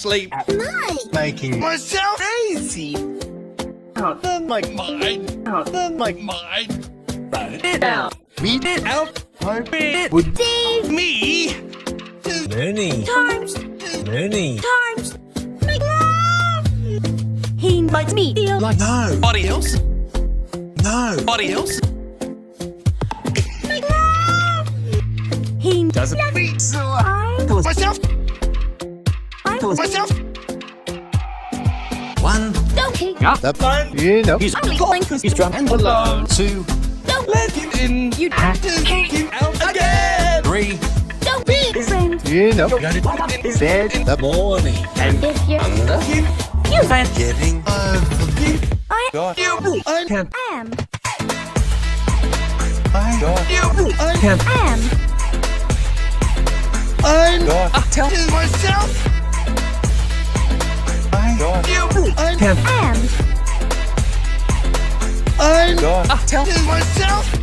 sleep at night, making myself crazy. Out. My mind. Out. My mind. It out. Read it out. Hoping would Dave, me. Many, times, many. times, make love. He makes me feel like Nobody else. No. Nobody else. make love. He Doesn't Be so I, myself. Myself. one. don't he? The fun. You know. He's Only going 'cause he's drunk and alone. Two. don't Let him in. you To kick him out again. Three. don't be his friend. You know. Got it in bed in the Morning. And if you Under. him. you friend, Getting. Over you. I Got you. I Can't. am, got you. I Can't. am, I'm Got. tell myself. I got you. I Can't. am, I'm Got. tell myself.